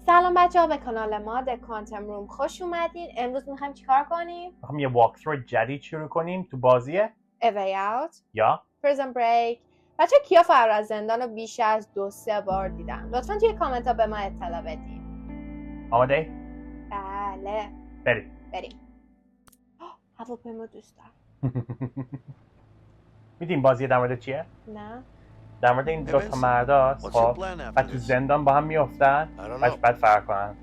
سلام بچه ها به کانال ما The Quantum Room خوش اومدین. امروز میخوایم چیکار کنیم؟ میخوایم یه واکثرو جدید شروع کنیم تو بازی A Way Out یا Prison Break. بچه کیا فرار از زندان رو بیش از 2-3 بار دیدن؟ لطفا توی کامنت ها به ما اطلاع بدین. آماده؟ بله بریم. هواپیما دوست دارم. میدیم بازی در مورد چیه؟ نه در مورد این دو تا مرداست خب بعد تو زندان با هم میافتن بعد فرار کنن.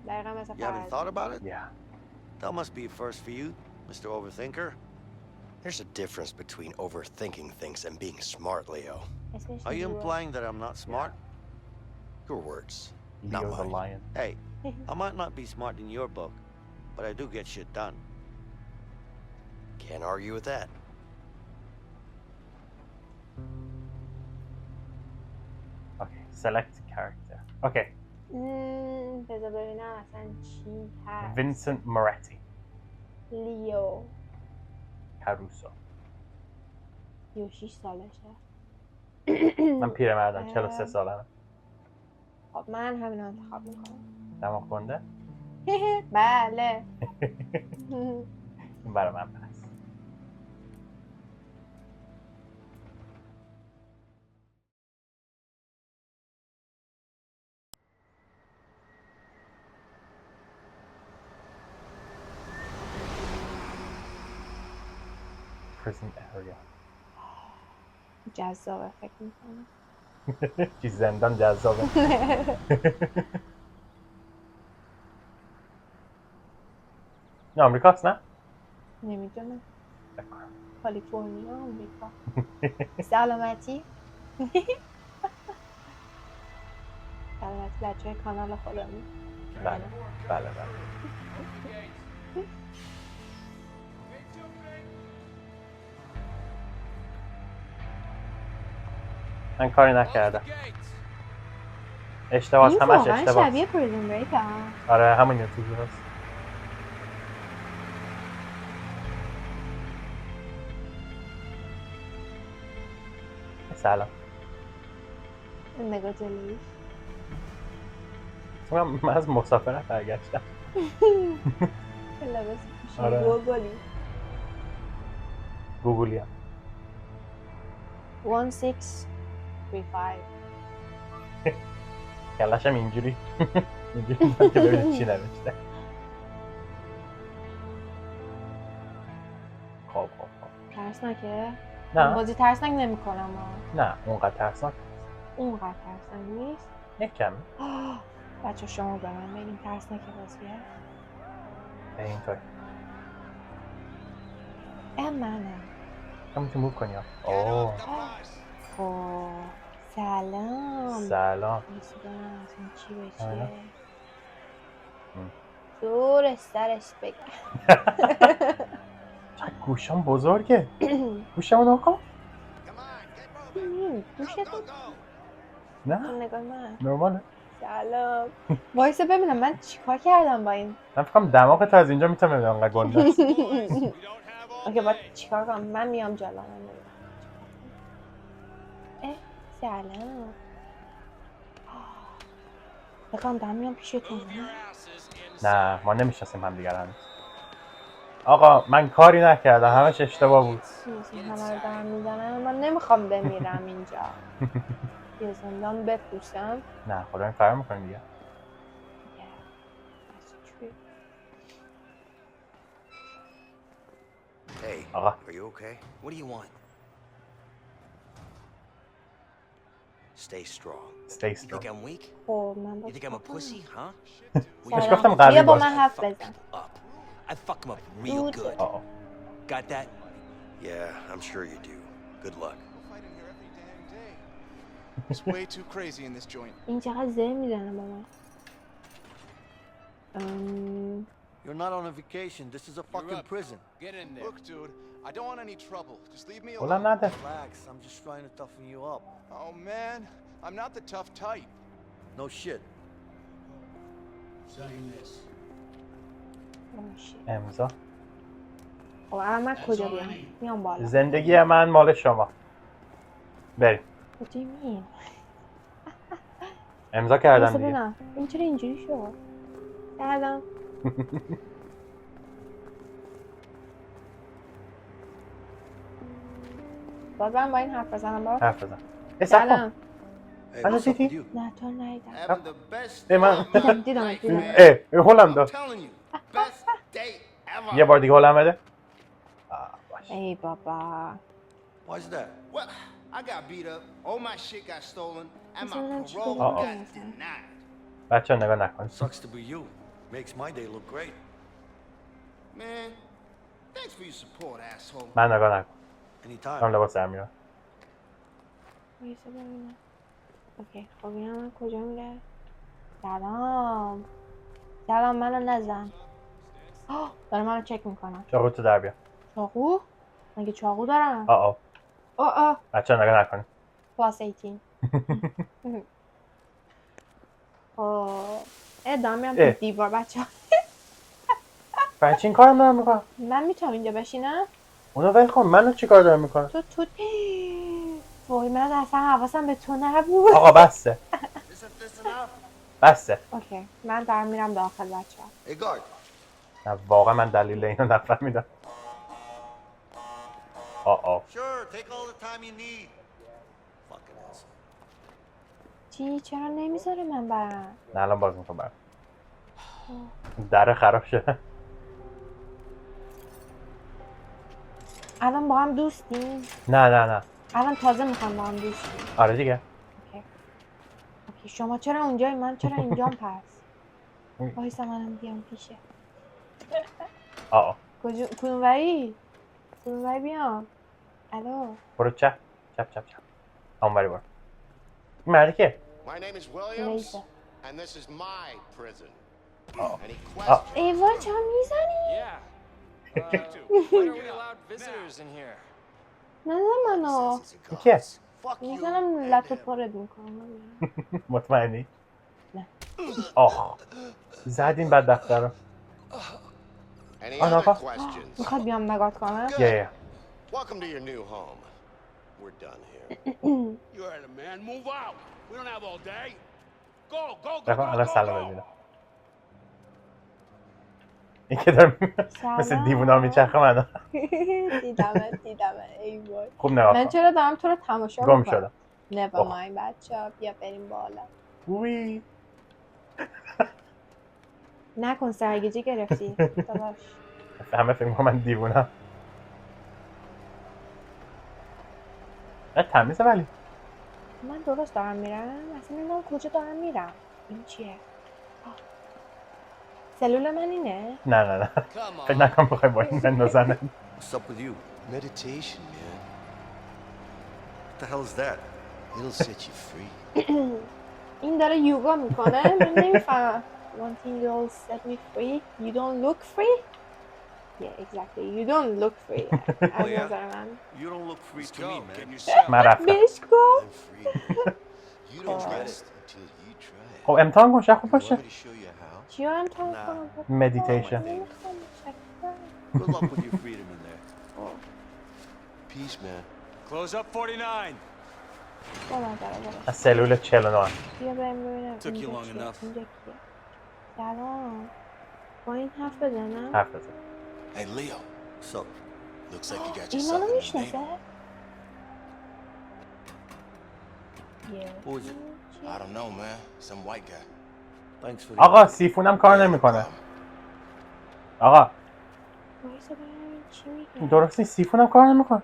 دقیقا مثل You haven't thought about it? Yeah. That must be a first for you, Mr. Overthinker. There's a difference between overthinking things and being smart, Leo. Are you implying that I'm not smart? Your words, not Leo the mine. lion. Hey, I might not be smart in your book, but I do get shit done. Can't argue with that. Okay, select character. Okay, بذار ببینم اصلا چی هست. Vincent Moretti. لیو Caruso. 36 سالشه. من پیرمردم 43 سالمه. خب من همین رو انتخاب میکنم. دماغ گنده؟ بله. این برای من پس. Prison area. جذابه فکر میکنم. چی زندان جذابه. نه آمریکاست نه؟ نمیدونم. بکنم. کالیفرنیا آمریکا. سلامتی. سلامتی بچه کانال خودمون. بله. من کاری نکردم. اشتباه این همش واقعا اشتباه. شبیه پریزن بریک ها. آره همون یوتیوب هست. سلام. نگاه جلویش. من از مسافرت برگشتم. لباس پوشیدی آره. گوگلی هم 1635. کلش هم اینجوری که ببینید چی نوشته. خب ترسناکه؟ نه بازی ترسناک نمی کنم. نه اونقدر ترسناک اونقدر ترسناک نیست. یک کمی بچه شما به من بگین ترسناکه بازیه؟ اینطوری منم هم میتونی موو کنی ها. اوه سلام میسودم چی به چیه دور سرش بگم. چقدر گوشم بزرگه. گوشم رو نکن. گوشتون نه نگاه من نرماله. سلام. وایسا ببینم من چیکار کردم با این. من فکرم دماغت از اینجا میتونم ببینم انقدر گنده است. اوکی باید چیکار کنم. من میام جلو. من نمیدونم. سلام. بکنم دارم میام پیشتون. نه ما نمیشناسیم هم دیگر هنوز. آقا من کاری نکردم همش اشتباه بود. همه رو دارم میزنم. من نمیخوام بمیرم اینجا. یه زندان بپوشم. نه خدا این فرار میکنیم دیگه. Hey, Aha. are you okay? What do you want? Stay strong. Stay You strong. think I'm weak? خب من You think I'm a pussy, huh? بهش گفتم قوی بیا با باش. من حرف Fuck بزن. people up. I fuck them up real Dude. good. آه. Got that? Yeah, I'm sure you do. Good luck. It's way too crazy in this joint. این چقدر زر میزنه با من. You're not on a vacation. This is a fucking prison. Get in there. Look, dude, I don't want any trouble. Just leave me اولم alone. نده. Relax. I'm just trying to toughen you up. Oh man, I'm not the tough type. No shit. امضا. خب من کجا بیام؟ میام بالا. زندگی من مال شما. بریم. کجا میام؟ امضا کردم واسه دیگه. ببینم. این چرا اینجوری شد؟ سلام. بازم با این حرف بزنم با حرف بزن. سلام. سلام. Hey, Hello, what's up Titi. with you? نه تو نیدم Having the best Hey, man. time of my دیدم life, دیدم man. هولم I'm داد. telling you, best day ever. یه بار دیگه هولم بده. باش. ای بابا. Why's that? Well, I got beat up, all my shit got stolen, and مثلا my چی parole داری got می‌گی؟ denied. بچه نگاه نکن. Sucks to be you. Makes my day look great. Man, thanks for your support, asshole. من نگاه نکن. Anytime. هم لباس در میارم. وایسا ببینم. اوکی خب اینم من کجا میره؟ سلام. سلام منو نزن. داره منو چک میکنم. چاقو تو در بیار. چاقو؟ مگه چاقو دارم؟ آه. آه بچه نگاه نکن. پلاس 18. خب دارم میرم تو دیوار بچه ها. برای چی این کارم دارم میکنم؟ من میتونم اینجا بشینم؟ اونو ول کن. منو چی کار دارم میکنم؟ تو وای من اصلا حواسم به تو نبود. آقا بسته. Isn't this enough? بسته. اوکی من دارم میرم داخل بچه ها. Hey, guard. نه واقعا من دلیل اینو نفهمیدم. Sure, take all the time you need. Fucking asshole. چی چرا نمیذاره من برم؟ نه الان باز میکنم برم. در خراب شده. الان با هم دوستیم؟ نه. الان تازه میخوام با هم دوستیم. آره دیگه. اوکی شما چرا اونجایی من چرا اینجام پس؟ وایسا منم بیام پیشه. کدوم وری بیام؟ الو برو چپ اونوری برو. این مرده که My name is Williams, Laser. and this is my prison. Uh-oh. Any questions? ایوا چرا میزنی؟ Yeah. When are we allowed visitors in here? نه منو این کیه؟ Fuck you میزنم and لطو him. پارت میکنم. مطمئنی؟ نه. آخ زدین بدبخته رو. Any Oh, no, other Papa. questions? میخواد بیام نگات کنم؟ یه Welcome to your new home. We're done here. You heard him, man. Move out. We don't have all day. Go, رفا الان سلام ببینم. این که دارم مثل دیوونا میچرخه منو. دیدمه ای وای. خوب نگاه من کن. چرا دارم تو رو تماشا گم میکنم؟ شدم. never اوه. mind بچه ها بیا بریم بالا. وی نکن سرگیجه گرفتی داداش. همه فکر میکنم من دیوونم. تمیزه ولی من درست دارم میرم؟ اصلا نمیدونم کجا دارم میرم. این چیه؟ سلول من اینه؟ نه فکر نکنم بخوای با این بندازنه. What's up with you? Meditation, man. What the hell is that? It'll set you free. این داره یوگا میکنه؟ من نمیفهمم. One thing will set me free. You don't look free? Yeah, exactly. You don't look free. از yeah? نظر من. You don't look free to me, man. من رفتم. بهش گفت. I'm free, man. You don't Oh. rest until you try it. خب امتحان کن شاید خوب You want باشه. me to show you how? چی رو امتحان نه. کنم؟ مدیتیشن. نمیخوام شکر. Good luck with your freedom in there. Peace, man. Close up 49. با من داره برش. از سلول 49. بیا بریم ببینم Took you اینجا long چیه؟ enough. اینجا کیه؟ سلام. با این حرف بزنم؟ حرف بزن. Hey, Leo. So, Looks like you got این yourself منو a new میشناسه؟ neighbor. who is it? I don't know, man. Some white guy. Thanks for the آقا سیفونم کار نمیکنه. آقا وایسا ببینم چی میگه. درست نیست سیفونم کار نمیکنه.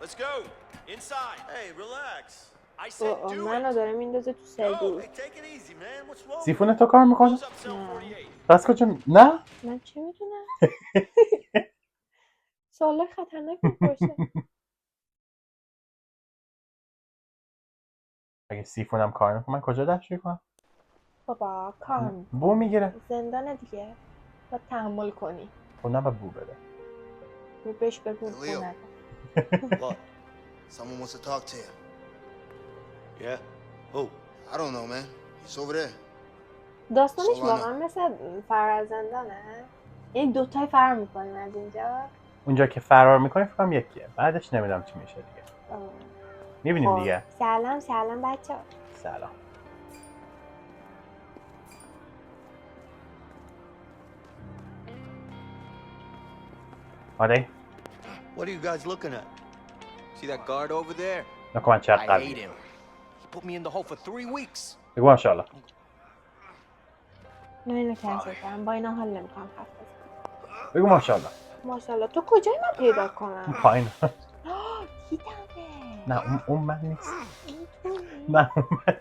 Let's go. Inside. Hey, relax. I said do منو it. داره میندازه تو سلول. Hey, take it easy, man. What's wrong? سیفون تو کار میکنه؟ Close up cell 48. بس کجا نه؟ من چه میدونم؟ سوال خطرناک میپرسه. اگه سیفونم کار نمیکنه من کجا دستشویی کنم؟ بابا کام بو میگیره. زندانه دیگه. باید تحمل کنی. خب نه باید بو بده. رو بهش بگو بو Leo. نده. What? Someone wants to talk to you. Yeah? Who? I don't know, man. He's over there. داستانش سوالانه. واقعا مثل فرار زندانه. یعنی دوتای فرار میکنیم از اینجا. اونجا که فرار میکنه فکرم یکیه. بعدش نمیدونم چی میشه دیگه. میبینیم خب. دیگه. سلام بچه. سلام. آره What are you guys looking at? See that guard over there? نکن من چقدر I hate قوی him. He put me in the hole for 3 weeks. بگو ماشاءالله. نه اینو کنسل کردم، با اینا حال نمیکنم حرف بزنم. بگو ماشاءالله. ماشاءالله. تو کجایی من پیدا کنم؟ پایین. دیدمه. نه اون من نیست. این تویی؟ نه اون من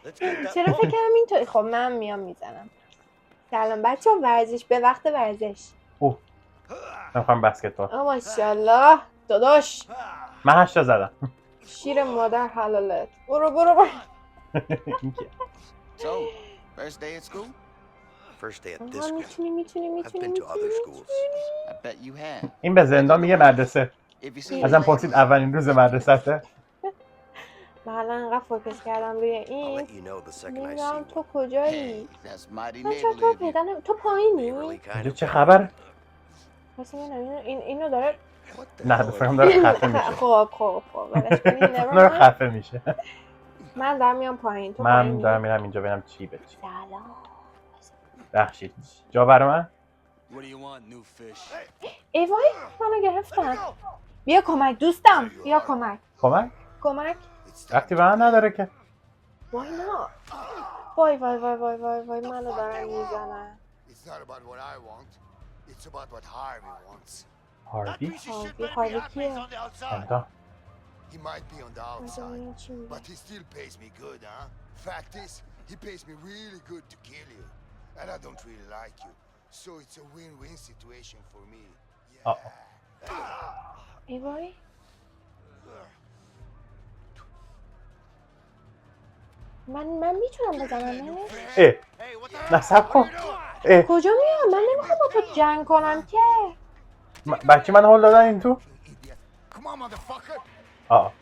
Let's get that. چرا فکر کردم اینطوری؟ خب من میام میزنم. سلام بچه ها، ورزش به وقت ورزش. اوه نمیخوام بسکتبال. آه ماشاءالله داداش، من 8 تا زدم. شیر مادر حلالت. برو. So, first day at school? First day at this آها school. میتونی. I've been to other schools. I bet you have. این به زندان میگه مدرسه. If you see ازم پرسید اولین روز مدرسته. من الان انقدر فوکس کردم روی I'll این. let you know the second I نمیدونم see تو one. کجایی؟ Hey, that's mighty من چرا neighborly تو of you. پیدا تو پایینی؟ Neighborly kind اینجا of. چه خبر؟ واسه من اینو داره. What the نه hell are بفرم you داره doing? خفه میشه. خب ولش کنی. داره خفه میشه. من دارم میام پایین. تو من پایینی؟ دارم میرم اینجا ببینم چی به چی. سلام. بخشید جا برای من؟ What do you want, new fish? ای وای منو گرفتن. بیا کمک دوستم. بیا کمک. کمک؟ وقتی به من نداره که. وای نه. وای منو دارن میزنن. It's not about what I want. It's about what Harvey wants. هاروی؟ هاروی کیه؟ انتا He might be on the outside, چی میگه؟ but he still pays me good, huh? Fact is, he pays me really good to kill you. And I don't really like you. So it's a win-win situation for me. Yeah. آه ای وای. من میتونم بزنم. اه نه سب کن. اه کجا میام؟ من نمیخوام با تو جنگ کنم که. بچه من هول دادن این تو؟ Idiot. Come on, motherfucker! آه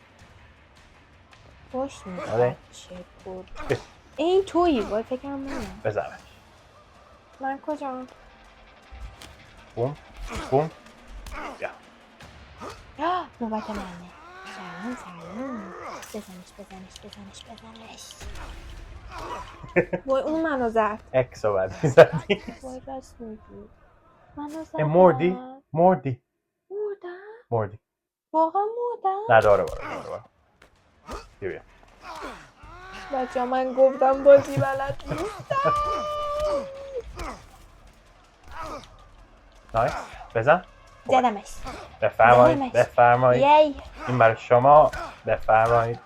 خوش میاد. آره. چه بود؟ این تویی؟ وای فکرم منم. بزنمش. من کجا؟ بوم یا نوبت منه. سلام. بزنش. وای اون منو زد. اکس رو بعد میزدی. وای راست میگی. منو زد. مردی؟ مردم؟ مردی واقعا مردم؟ نه داره بارو بیا بچه من گفتم بازی بلد نیستم. نایس بزن زدمش. بفرمایید یی. این برای شما بفرمایید.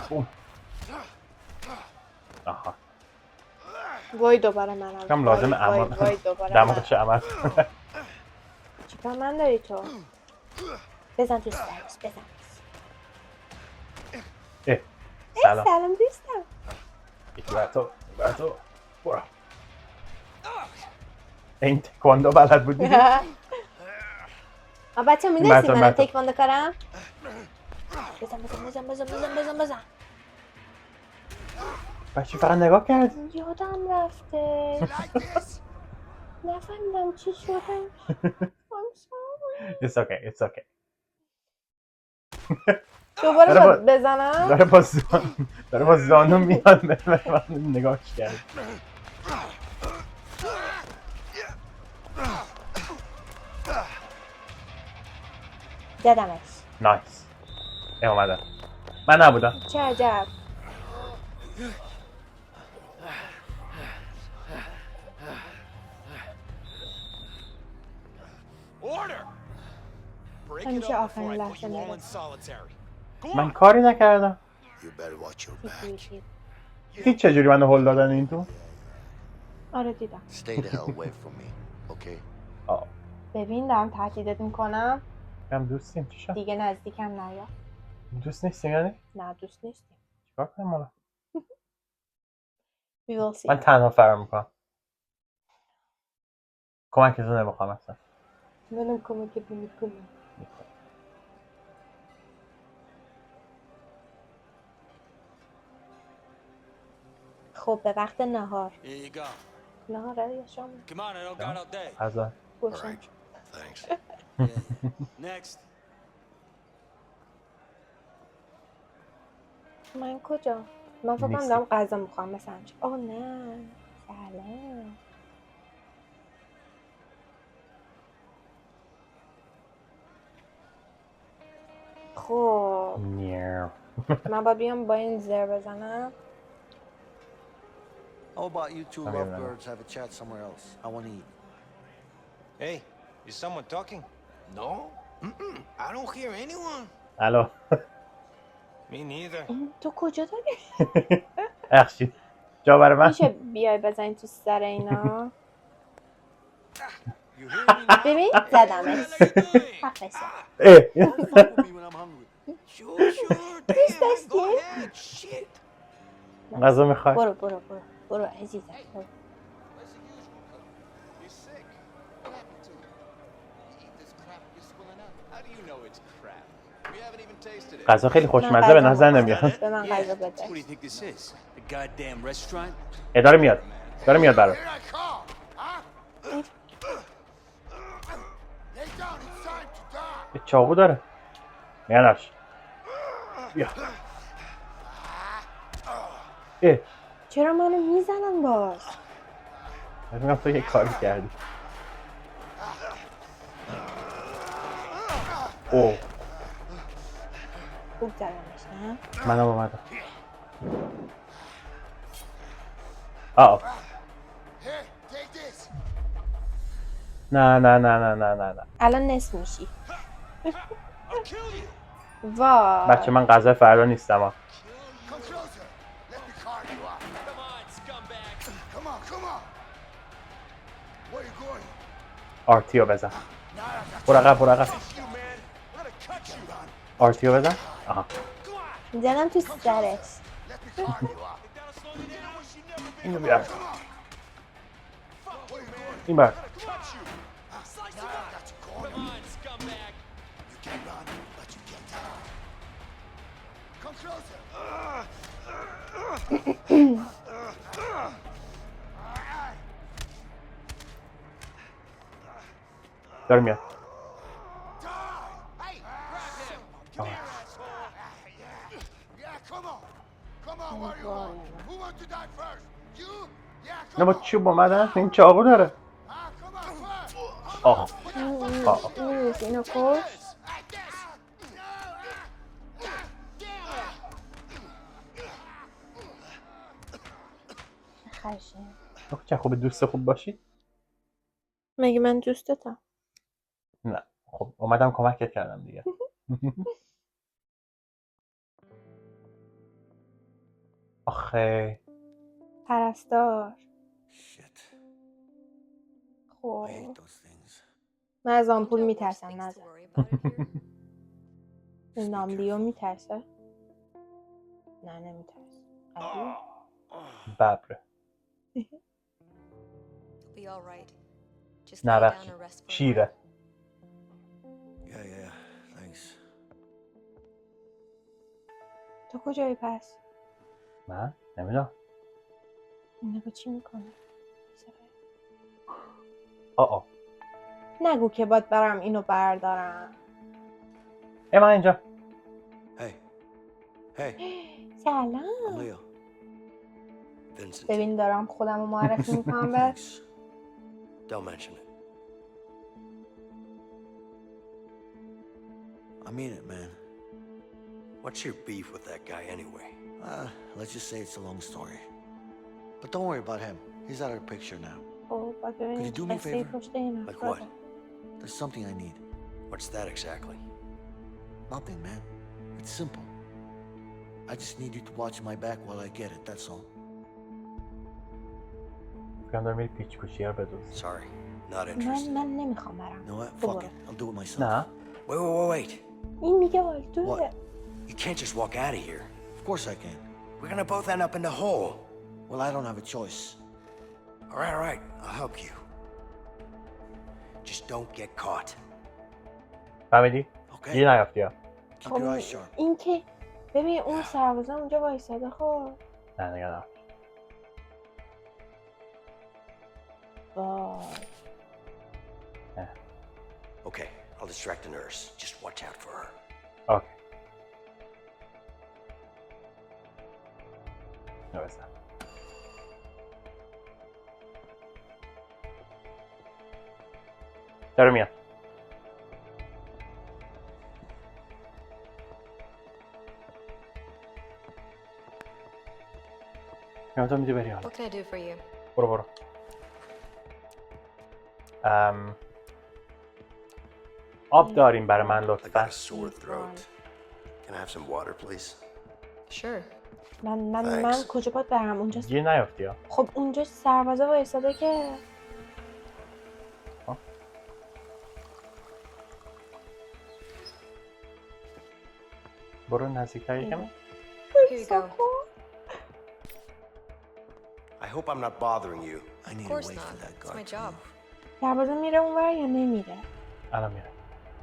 بوم آها وای دوباره منم. کم لازم امان وای دوباره دماغش عمل. چیکار من داری تو؟ بزن تو سرش بزن. سلام سلام دوستم. یکی بر تو برو. این تکواندو بلد بودی؟ بچه میدونستی من مرتب. تکواندو کارم؟ بزن. بچه فقط نگاه کرد. یادم رفته. نفهمیدم چی شده. I'm sorry. It's okay. دوباره داره باید بزنم؟ داره با زانو میاد. من نگاهش کرد. زدمش. نایس. اومدم. من نبودم. چه عجب. Order! Break it همیشه up before آخرین I put لحظه you all in میرسه. solitary. Go من on! کاری نکردم. You better watch your back. دیدی چجوری منو هول دادن این تو؟ آره دیدم. Stay the hell away from me, okay? آه ببین دارم تهدیدت میکنم. هم دوستیم چی شد؟ دیگه نزدیکم نیا. دوست نیستیم یعنی؟ نه دوست نیستیم. چیکار کنیم حالا؟ We will see. من تنها فرار میکنم. کمکتون نمیخوام اصلا. منم کمکت نمیکنم. خب به وقت نهار. Here you go. نهاره یا شام؟ Come on, I don't got all day. غذا. گوشم. Thanks. Next. من کجا؟ من فکر کنم نیستی. دارم غذا میخوام مثلا آه نه سلام خب نیو. من باید بیام با این زر بزنم How about you two Okay, lovebirds have a chat somewhere else? I want to eat. Hey, is someone talking? No? Mm-mm. I don't hear anyone. الو. Me neither. تو کجا داری؟ بخشید جا برای من. میشه بیای بزنی تو سر اینا You hear me now? ببین What زدمش the hell are you doing? حقشه اه. Don't fuck with me when I'm hungry. Sure, sure. Damn, man, go ahead. Shit. غذا میخوای؟ برو عزیزم برو. You're sick. What happened to you? You eat this crap, you're swelling up. How do you know it's crap? We haven't even tasted it. غذا خیلی من خوشمزه به غذا نظر می‌خوام. نمیاد. به من غذا What do بده you think this is? A goddamn restaurant? داره میاد. داره میاد برات. Here I come, huh? Lay down, it's time to die. یه چاقو داره. میانش. بیا. اه. چرا منو میزنن باز میگم تو یه کاری کردی. اوه. خوب زدمش نه منم اومدم. آه. Here, take this. نه. الان نصف میشی I'll kill you. وای بچه من غذا فردا نیستم ها. Come closer. Let me carve you up. Come on, scumbag. Come on. Where you going? آرتیو بزن. Now I got برو عقب. You, man. I'm gonna cut you. آرتیو بزن. آها. زدم تو سرش Let me carve you up. That'll slow me down. Wish you'd never be اینو بیار. Come on. Where you going? این بر. cut you. Now I got you cornered. Come on, scumbag. You can run, but you can't hide. Come closer. داره میاد. Hey, grab him. Come here, asshole. Yeah, come on, where you want? Who wants to die first? You? Yeah, نه come با on. چوب اومدن این چاقو داره. Come on, first. آه. می‌دونستی اینو کش Like this. خرشه چه خوب دوست خوب باشی؟ مگه من دوستتم نه. خب اومدم کمکت کردم دیگه. آخه پرستار Shit. خب I hate those things. من از آمپول میترسم نزن ناملیو میترسه نه نمیترسه ببره. نه بخشی شیره. Yeah, thanks. تو کجایی پس؟ من نمیدونم. اینه با چی میکنه؟ آه نگو که باید برم اینو بردارم من اینجا. Hey, سلام I'm Leo. Vincent. ببین دارم خودم رو معرفی میکنم به Thanks. Don't mention it. I mean it, man. What's your beef with that guy anyway? Let's just say it's a long story. But don't worry about him. He's out of the picture now. خب باید ببینیم Could you do me a قصه favor? پشت این Like افراده. what? There's something I need. What's that exactly? Nothing, man. It's simple. I just need you to watch my back while I get it, that's all. فکرم دارم میری پیچ کوچی رو بدوز. Sorry, not interested. من نمیخوام برم You know what? تو Fuck برو. it. I'll do it myself. نه. Wait. این میگه آلتوه What? You can't just walk out of here. Of course I can. We're gonna both end up in the hole. Well, I don't have a choice. All right. I'll help you. Just don't get caught. فهمیدی؟ Okay? دیگه نیافتی ها. Keep your eyes sharp. این که ببین اون سربازه اونجا وایساده خب نه دیگه نه. وای Okay, I'll distract the nurse. Just watch out for her. اوکی. اینو بزن. داره میاد. تو میدی بری حالا. What can I do for you? برو. آب داریم برای من I got لطفا. a sore throat. Can I have some water, please? Sure. من Thanks. کجا باید برم اونجا؟ گیر نیافتی ها. خب اونجا سربازا وایساده که برو نزدیکتر یکم. Here you go. I hope I'm not bothering you. I Of need to course wait for not. that It's guard my to job. move. سربازا میره اونور یا نمیره؟ الان میره.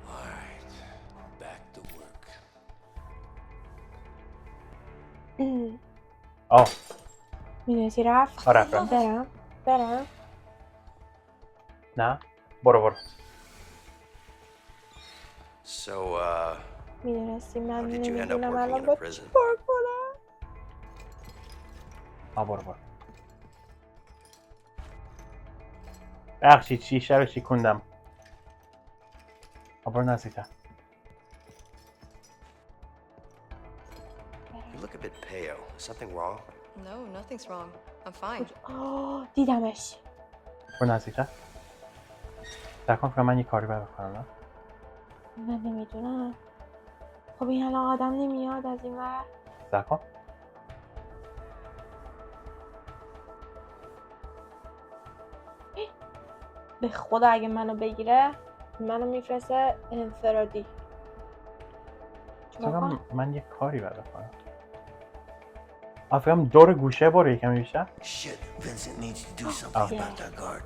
All right, back to work. آه میدونستی رفت؟ رفت. برم نه برو. So, میدونستی من how did you end up نمیدونم working الان in a با prison? چیکار کنم. برو. بخشید شیشه رو شکوندم. برو نزدیکتر. You look a bit pale. Is something wrong? No, nothing's wrong. I'm fine. دیدمش. برو نزدیکتر. درکن که من یه کاری باید بکنم نه؟ من نمیدونم. خب این الان آدم نمیاد از این ور. درکن. به خدا اگه منو بگیره منو میفرسته انفرادی. چیکار کنم؟ من یه کاری باید بکنم. فکرم دور گوشه برو یکم بیشتر. Shit, Vincent needs to do something yeah. about that guard.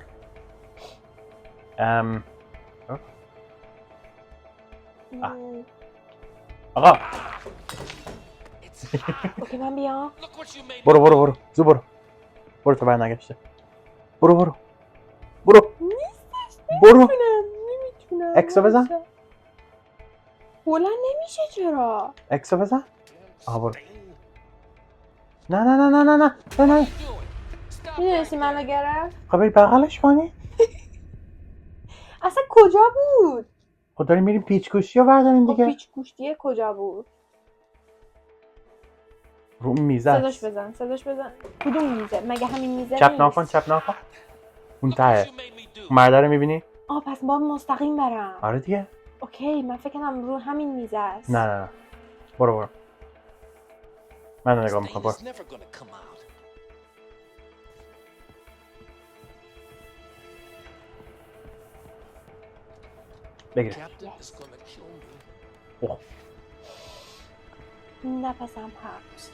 آقا اوکی من بیام. Look what you made. برو زو برو تو برنگشته. برو نمیتونم. اکسو بزن. بلند نمیشه چرا؟ اکسو بزن. برو. نه. میدونستی منو گرفت؟ خب بری بغلش کنی. اصلا کجا بود؟ خب داریم میریم پیچ‌گوشتی رو برداریم خب دیگه. پیچ‌گوشتی کجا بود؟ رو اون میزه است. صداش بزن. کدوم میزه؟ مگه همین میزه چپ نیست؟ نکن. اون ته. مرده رو میبینی؟ پس باید مستقیم برم. آره دیگه. اوکی من فکر کنم رو همین میزه است. نه. برو. من نگاه میکنم. برو. It's never gonna come out. بگیر. Captain is gonna kill me. اوه. نفسم هست.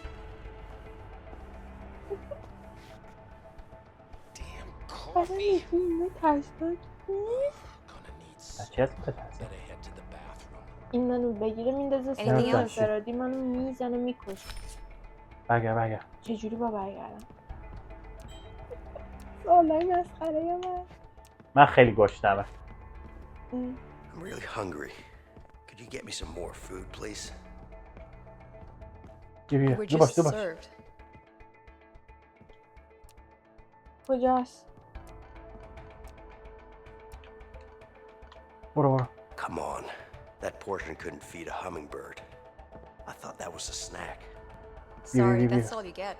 Damn اصلا coffee. اینو ترسناک نیست. Gonna need some. چه اسم بترسه؟ Better head to the bathroom. این منو بگیره میندازه Anything سر else? انفرادی منو میزنه میکشه. بگیر. چجوری با برگردم؟ سوالای مسخره من خیلی گشنمه. I'm really hungry. Could you get me some more food, please? We're زو باش. just served. کجاست؟ برو. Come on. That portion couldn't feed a hummingbird. I thought that was a snack. Sorry, Here. that's all you get.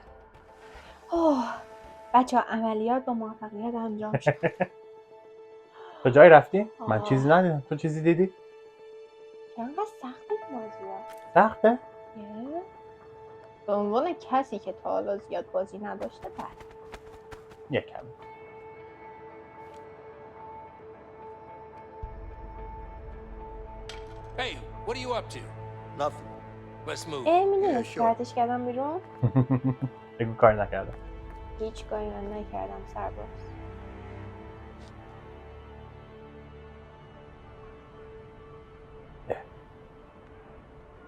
بچه ها عملیات با موفقیت انجام شد. تو جایی رفتی؟ من چیزی ندیدم. تو چیزی دیدی؟ چرا انقدر سخت این بازی‌ها؟ سخته؟ به عنوان کسی که تا حالا زیاد بازی نداشته بله. یکم. Hey, what are you up to? Nothing. Let's move. میدونستی sure. پرتش کردم بیرون؟ بگو کار نکردم. هیچ کاری من نکردم سرباز.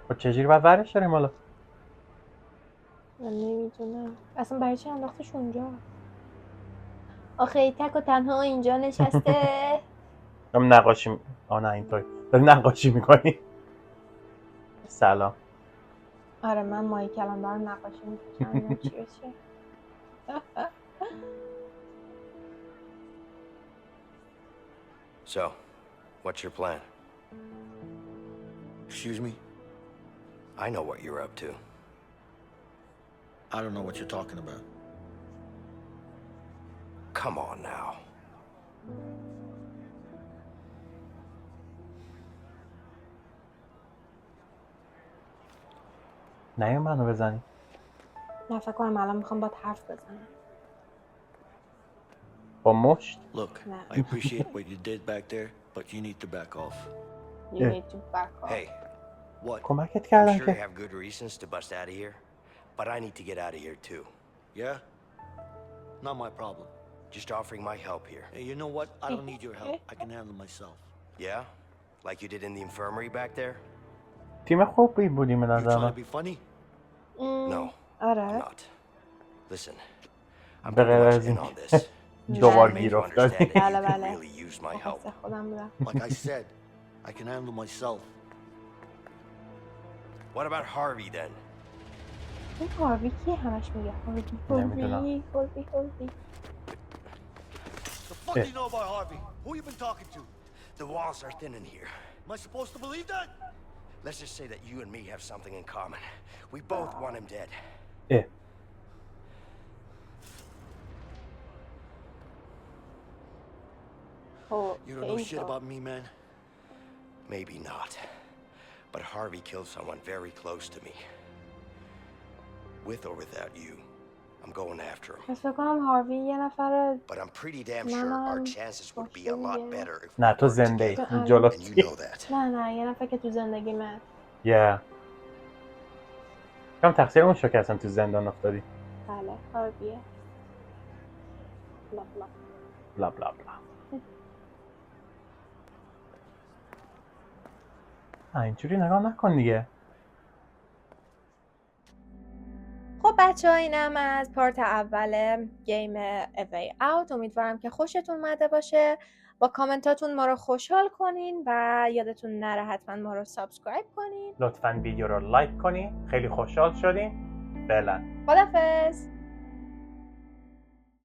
خب چجوری باید ورش داریم حالا؟ من نمیدونم اصلا برای چی انداختش اونجا؟ آخه تک و تنها اینجا نشسته. دارم نقاشی نه اینطوری داریم نقاشی میکنی. سلام. آره من ماهی کلان دارم نقاشی میکشم. چی بشه؟ So, what's your plan? Excuse me? I know what you're up to. I don't know what you're talking about. Come on now. نه منو بزنی. نه فکر کنم الان میخوام با حرف بزنم. با مشت. Look, No. I appreciate what you did back there, but you need to back off. You need to back off. Hey, What? کمکت I'm کردم sure you که have good reasons to bust out of here, but I need to get out of here too. Yeah? Not my problem. Just offering my help here. Hey, you know what? I don't need your help. I can handle myself. Yeah? Like you did in the infirmary back there? تیم خوبی بودیم به You نظر trying من. to be funny? No, I'm آره. not. Listen, I'm به pretty غیر much از in این on this. دوبار Make گیر you افتادی. understand that you بله could بله. really use my help. حس خودم بودم. Like I said, I can handle myself. What about Harvey then? این هاروی کیه همش میگه نمیدونم. هاروی. The fuck do you know about Harvey? Who you been talking to? The walls are thin in here. Am I supposed to believe that? Let's just say that you and me have something in common. We both want him dead. اه. You don't know shit about me, man. Maybe not. But Harvey killed someone very close to me. With or without you, I'm going after him. پس فکر کنم هاروی یه نفر But I'm pretty damn sure our chances would be a lot better if we نه تو worked زنده ای. together. جلو And you know that. نه یه نفر که تو زندگی من. یه کم تقصیر اون شو که اصلا تو زندان افتادی. بله هارویه. بلا بلا. بلا بلا بلا. اینجوری نگاه نکن دیگه. خب بچه ها اینم از پارت اول گیم A Way Out. امیدوارم که خوشتون اومده باشه. با کامنتاتون ما رو خوشحال کنین و یادتون نره حتما ما رو سابسکرایب کنین. لطفاً ویدیو رو لایک کنی. خیلی خوشحال شدیم. فعلا. خدافظ.